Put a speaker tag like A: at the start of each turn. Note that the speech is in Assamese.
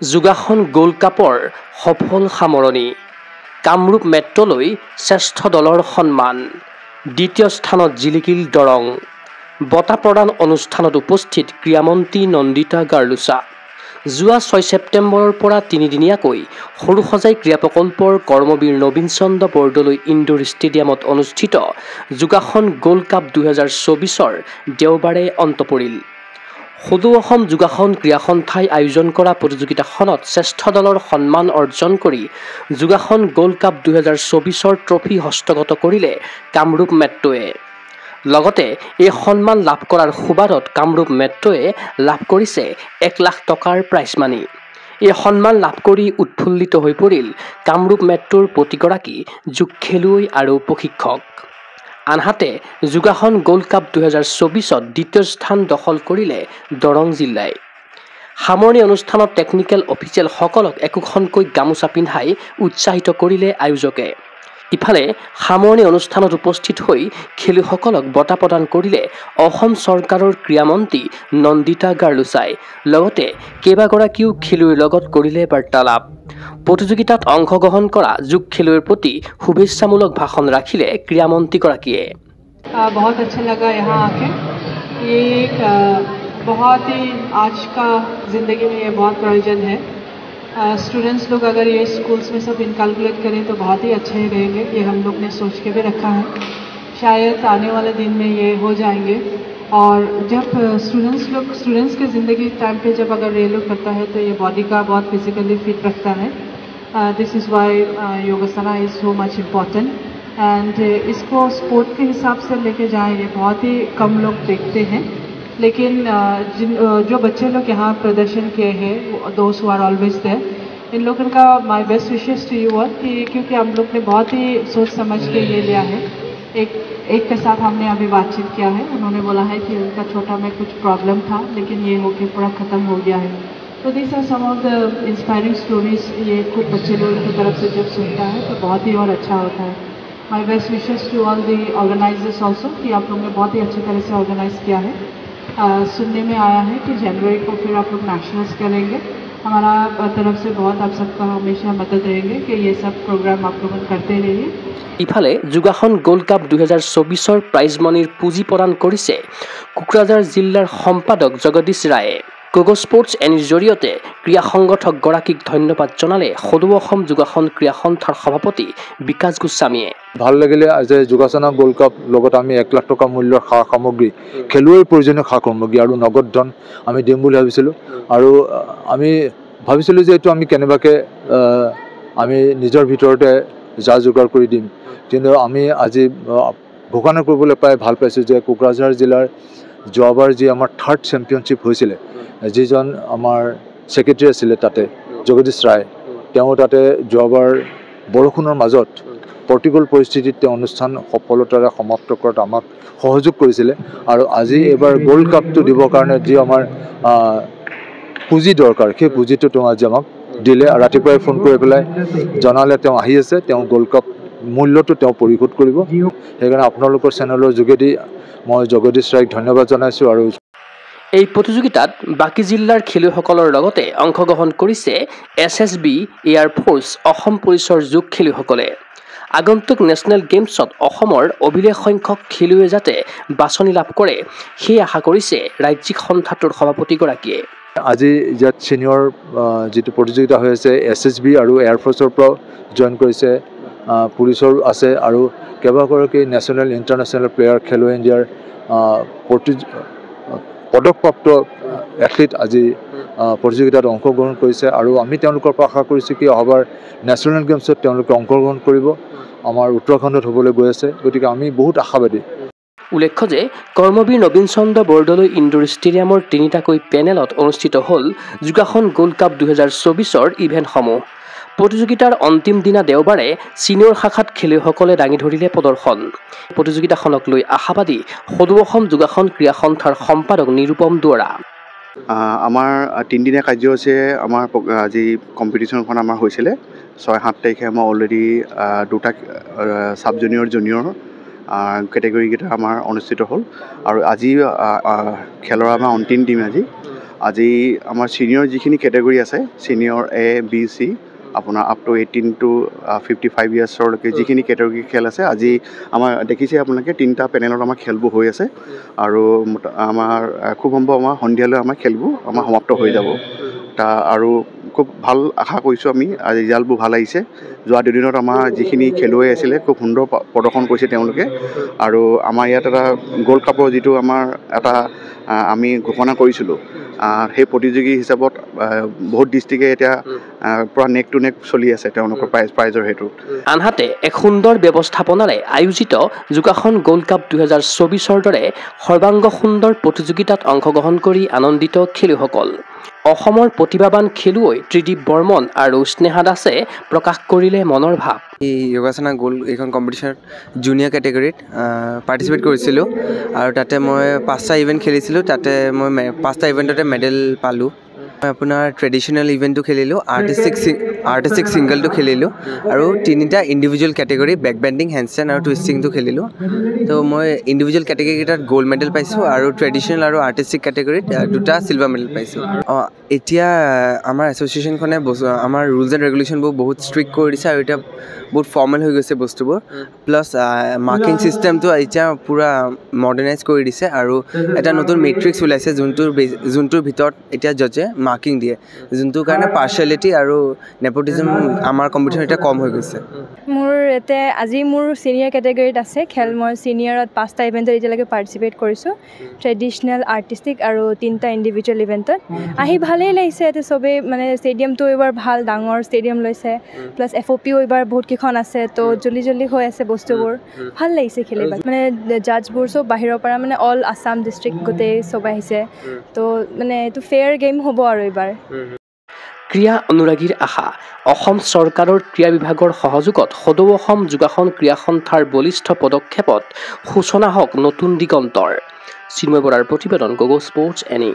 A: যোগাসন গোল্ড কাপৰ সফল সামৰণি কামৰূপ মেট্ৰলৈ শ্ৰেষ্ঠ দলৰ সন্মান দ্বিতীয় স্থানত জিলিকিল দৰং বঁটা প্ৰদান অনুষ্ঠানত উপস্থিত ক্ৰীড়ামন্ত্ৰী নন্দিতা গাৰ্লুছা যোৱা 6 ছেপ্টেম্বৰৰ পৰা তিনিদিনীয়াকৈ সৰুসজাই ক্ৰীড়া প্ৰকল্পৰ কৰ্মবীৰ নবীন চন্দ্ৰ বৰদলৈ ইনডোৰ ষ্টেডিয়ামত অনুষ্ঠিত যোগাসন গোল্ড কাপ 2024ৰ দেওবাৰে অন্ত পৰিল। সদৌ অসম যোগাসন ক্ৰীড়া সন্থাই আয়োজন কৰা প্ৰতিযোগিতাখনত শ্ৰেষ্ঠ দলৰ সন্মান অৰ্জন কৰি যোগাসন গোল্ড কাপ 2024ৰ ট্ৰফি হস্তগত কৰিলে কামৰূপ মেট্ৰয়ে। লগতে এই সন্মান লাভ কৰাৰ সুবাদত কামৰূপ মেট্ৰয়ে লাভ কৰিছে 1 লাখ টকাৰ প্ৰাইজ মানি। এই সন্মান লাভ কৰি উৎফুল্লিত হৈ পৰিল কামৰূপ মেট্ৰৰ প্ৰতিগৰাকী যোগ খেলুৱৈ আৰু প্ৰশিক্ষক। আনহাতে যোগাসন গোল্ড কাপ 2024ত দ্বিতীয় স্থান দখল কৰিলে দৰং জিলাই। সামৰণি অনুষ্ঠানত টেকনিকেল অফিচিয়েলসকলক একোখনকৈ গামোচা পিন্ধাই উৎসাহিত কৰিলে আয়োজকে। ইফালে সামৰণি অনুষ্ঠানত উপস্থিত হৈ খেলুৱৈসকলক বঁটা প্ৰদান কৰিলে অসম চৰকাৰৰ ক্ৰীড়ামন্ত্ৰী নন্দিতা গাৰ্লুছাই। লগতে কেইবাগৰাকীও খেলুৱৈৰ লগত কৰিলে বাৰ্তালাপ। প্ৰতিযোগিতাত অংশগ্ৰহণ কৰা যোগ খেলুৱৈৰ প্ৰতি শুভেচ্ছামূলক ভাষণ ৰাখিলে ক্ৰীড়ামন্ত্ৰীগৰাকীয়ে।
B: बहुत अच्छा लगा यहाँ आके। ये बहुत ही आज का ज़िंदगी में ये बहुत प्रयोजन है। स्टूडेंट्स लोग अगर ये स्कूल्स में सब इनकलकुलेट करें तो बहुत ही अच्छे ही रहेंगे। ये हम लोग ने सोच के भी रखा है, शायद आने वाले दिन में ये हो जाएंगे। और जब स्टूडेंट्स के ज़िंदगी टाइम पे जब अगर ये लोग करता है तो ये बॉडी का बहुत फिजिकली फिट रखता है। This is why योगासना is so much important. And इसको स्पोर्ट के हिसाब से लेके जाएंगे, बहुत ही कम लोग देखते हैं। लेकिन जो बच्चे लोग यहाँ प्रदर्शन किए हैं, दोस्त हु आर ऑलवेज देयर, इन लोगों का my best wishes to you all कि क्योंकि हम लोग ने बहुत ही सोच समझ के ये लिया है। एक के साथ हमने अभी बातचीत किया है, उन्होंने बोला है कि उनका छोटा में कुछ प्रॉब्लम था लेकिन ये होके पूरा ख़त्म हो गया है। तो this are some of the inspiring stories. ये खुद बच्चे लोगों की तरफ से जब सुनता है तो बहुत ही और अच्छा होता है। My best wishes to all the organisers also कि आप लोगों ने बहुत ही अच्छी तरह से ऑर्गेनाइज किया है। सुनने में आया है कि जनवरी को फिर आप लोग नेशनल्स करेंगे। हमारा तरफ से बहुत आप सबका हमेशा मदद रहेंगे कि ये सब प्रोग्राम आप लोग करते रहिए।
A: ইফালে যোগাসন গোল্ড কাপ 2024ৰ প্ৰাইজ মনিৰ পুঁজি প্ৰদান কৰিছে কোকৰাঝাৰ জিলাৰ সম্পাদক জগদীশ ৰায়ে। কোগো স্পৰ্টছ এনিৰ জৰিয়তে ক্ৰীড়া সংগঠকগৰাকীক ধন্যবাদ জনালে সদৌ অসম যোগাসন ক্ৰীড়া সন্থাৰ সভাপতি বিকাশ গোস্বামীয়ে।
C: ভাল লাগিলে আজি যোগাসনা গোল্ড কাপ লগত আমি 1 লাখ টকা মূল্যৰ সা সামগ্ৰী খেলুৱৈৰ প্ৰয়োজনীয় সা সামগ্ৰী আৰু নগদ ধন আমি দিম বুলি ভাবিছিলোঁ। আৰু আমি ভাবিছিলোঁ যে এইটো আমি কেনেবাকৈ আমি নিজৰ ভিতৰতে যা যোগাৰ কৰি দিম। কিন্তু আমি আজি ঘোষণা কৰিবলৈ পাই ভাল পাইছোঁ যে কোকৰাঝাৰ জিলাৰ যোৱাবাৰ যি আমাৰ 3rd চেম্পিয়নশ্বিপ হৈছিলে, যিজন আমাৰ ছেক্ৰেটাৰী আছিলে তাতে জগদীশ ৰায়, তেওঁ তাতে যোৱাবাৰ বৰষুণৰ মাজত প্ৰতিকূল পৰিস্থিতিত তেওঁ অনুষ্ঠান সফলতাৰে সমাপ্ত কৰাত আমাক সহযোগ কৰিছিলে। আৰু আজি এইবাৰ গোল্ড কাপটো দিবৰ কাৰণে যি আমাৰ পুঁজি দৰকাৰ, সেই পুঁজিটো তেওঁ আজি আমাক দিলে। ৰাতিপুৱাই ফোন কৰি পেলাই জনালে তেওঁ আহি আছে, তেওঁ গোল্ড কাপ মূল্যটো তেওঁ পৰিশোধ কৰিব। সেইকাৰণে আপোনালোকৰ চেনেলৰ যোগেদি মই জগদীশ ৰায়ক ধন্যবাদ জনাইছোঁ। আৰু
A: এই প্ৰতিযোগিতাত বাকী জিলাৰ খেলুৱৈসকলৰ লগতে অংশগ্ৰহণ কৰিছে SSB, এয়াৰফ'ৰ্চ, অসম পুলিচৰ যোগ খেলুৱৈসকলে। আগন্তুক নেশ্যনেল গেমছত অসমৰ অভিলেখ সংখ্যক খেলুৱৈয়ে যাতে বাছনি লাভ কৰে সেই আশা কৰিছে ৰাজ্যিক সন্থাটোৰ সভাপতিগৰাকীয়ে।
C: আজি ইয়াত ছিনিয়ৰ যিটো প্ৰতিযোগিতা হৈ আছে SSB আৰু এয়াৰফ'ৰ্চৰ পৰাও জইন কৰিছে, পুলিচৰ আছে আৰু কেইবাগৰাকী নেশ্যনেল ইণ্টাৰনেশ্যনেল প্লেয়াৰ খেলো ইণ্ডিয়াৰ পদকপ্ৰাপ্ত এথলীট আজি প্ৰতিযোগিতাত অংশগ্ৰহণ কৰিছে। আৰু আমি তেওঁলোকৰ পৰা আশা কৰিছোঁ কি অহাবাৰ নেশ্যনেল গেমছত তেওঁলোকে অংশগ্ৰহণ কৰিব। আমাৰ উত্তৰাখণ্ডত হ'বলৈ গৈ আছে, গতিকে আমি বহুত আশাবাদী।
A: উল্লেখ্য যে কৰ্মবীৰ নবীন চন্দ্ৰ বৰদলৈ ইনডোৰ ষ্টেডিয়ামৰ 3টাকৈ পেনেলত অনুষ্ঠিত হ'ল যোগাসন গোল্ড কাপ 2024ৰ ইভেণ্টসমূহ। প্ৰতিযোগিতাৰ অন্তিম দিনা দেওবাৰে ছিনিয়ৰ শাখাত খেলুৱৈসকলে দাঙি ধৰিলে প্ৰদৰ্শন। প্ৰতিযোগিতাখনক লৈ আশাবাদী সদৌ অসম যোগাসন ক্ৰীড়া সন্থাৰ সম্পাদক নিৰুপম দুৱৰা।
D: আমাৰ 3দিনীয়া কাৰ্যসূচীৰে আমাৰ আজি কম্পিটিশ্যনখন আমাৰ হৈছিলে। 6-7 তাৰিখে আমাৰ অলৰেডি 2টা ছাব জুনিয়ৰ জুনিয়ৰ কেটেগৰীকেইটা আমাৰ অনুষ্ঠিত হ'ল। আৰু আজি খেলৰ আমাৰ অন্তিম দিন আজি। আজি আমাৰ ছিনিয়ৰ যিখিনি কেটেগৰী আছে ছিনিয়ৰ A B C আপোনাৰ আপ টু 18 to 55 ইয়াৰ্ছৰলৈকে যিখিনি কেটেগৰী খেল আছে আজি আমাৰ দেখিছে আপোনালোকে 3টা পেনেলত আমাৰ খেলবোৰ হৈ আছে আৰু আমাৰ খুব সম্ভৱ আমাৰ সন্ধিয়ালৈ আমাৰ খেলবোৰ আমাৰ সমাপ্ত হৈ যাব আৰু খুব ভাল আশা কৰিছোঁ আমি আজি ৰিজাল্টবোৰ ভাল আহিছে যোৱা দুদিনত আমাৰ যিখিনি খেলুৱৈ আছিলে খুব সুন্দৰ প্ৰদৰ্শন কৰিছে তেওঁলোকে আৰু আমাৰ ইয়াত এটা গোল্ড কাপৰ যিটো আমাৰ এটা আমি ঘোষণা কৰিছিলোঁ সেই প্ৰতিযোগী হিচাপত বহুত ডিষ্ট্ৰিক্টে এতিয়া পুৰা নেক টু নেক চলি আছে তেওঁলোকৰ প্ৰাইজৰ হেতু
A: আনহাতে এক সুন্দৰ ব্যৱস্থাপনাৰে আয়োজিত যোগাসন গোল্ড কাপ 2024ৰ দৰে সৰ্বাংগ সুন্দৰ প্ৰতিযোগিতাত অংশগ্ৰহণ কৰি আনন্দিত খেলুৱৈসকল অসমৰ প্ৰতিভাবান খেলুৱৈ ত্ৰিদীপ বৰ্মন আৰু স্নেহা দাসে প্ৰকাশ কৰিলে মনৰ ভাৱ
E: এই যোগাসনা গোল্ড এইখন কম্পিটিশ্যনত জুনিয়ৰ কেটেগৰীত পাৰ্টিচিপেট কৰিছিলোঁ আৰু তাতে মই 5টা ইভেণ্ট খেলিছিলোঁ তাতে মই 5টা ইভেণ্টতে মেডেল পালোঁ মই আপোনাৰ ট্ৰেডিশ্যনেল ইভেণ্টটো খেলিলোঁ আৰ্টিষ্টিক ছিংগলটো খেলিলোঁ আৰু 3টা ইণ্ডিভিজুৱেল কেটেগৰী বেক বেণ্ডিং হেণ্ডষ্টেণ্ড আৰু টুইষ্টিংটো খেলিলোঁ তো মই ইণ্ডিভিজুৱেল কেটেগৰীকেইটাত গ'ল্ড মেডেল পাইছোঁ আৰু ট্ৰেডিশ্যনেল আৰু আৰ্টিষ্টিক কেটেগৰীত 2টা চিলভাৰ মেডেল পাইছোঁ এতিয়া আমাৰ এছ'চিয়েশ্যনখনে আমাৰ ৰুলছ এণ্ড ৰেগুলেশ্যনবোৰ বহুত ষ্ট্ৰিক্ট কৰি দিছে আৰু এতিয়া বহুত ফৰ্মেল হৈ গৈছে বস্তুবোৰ প্লাছ মাৰ্কিং ছিষ্টেমটো এতিয়া পূৰা মডাৰ্ণাইজ কৰি দিছে আৰু এটা নতুন মেট্ৰিক্স ওলাইছে যোনটোৰ ভিতৰত এতিয়া জজে মাৰ্কিং দিয়ে যোনটোৰ কাৰণে পাৰ্চিয়েলিটি আৰু নেপোটিজম আমাৰ কম্পিটিশ্যন এতিয়া কম হৈ গৈছে
F: মোৰ এতিয়া আজি মোৰ ছিনিয়ৰ কেটেগৰীত আছে খেল মই ছিনিয়ৰত 5টা ইভেণ্টত এতিয়ালৈকে পাৰ্টিচিপেট কৰিছোঁ ট্ৰেডিশ্যনেল আৰ্টিষ্টিক আৰু 3টা ইণ্ডিভিজুৱেল ইভেণ্টত আহি ভালেই লাগিছে ইয়াতে চবেই মানে ষ্টেডিয়ামটো এইবাৰ ভাল ডাঙৰ ষ্টেডিয়াম লৈছে প্লাছ FOPও এইবাৰ বহুত কেইখন আছে তো জল্দি হৈ আছে বস্তুবোৰ ভাল লাগিছে খেলি মানে জাজবোৰ চব বাহিৰৰ পৰা মানে অল আছাম ডিষ্ট্ৰিক্ট গোটেই চব আহিছে তো মানে এইটো ফেয়াৰ গেম হ'ব আৰু এইবাৰ
A: ক্ৰীড়া অনুৰাগীৰ আশা অসম চৰকাৰৰ ক্ৰীড়া বিভাগৰ সহযোগত সদৌ অসম যোগাসন ক্ৰীড়া সন্থাৰ বলিষ্ঠ পদক্ষেপত সূচনা হওক নতুন দিগন্তৰ চিন্ময় বৰাৰ প্ৰতিবেদন গগো স্পৰ্টছ এনি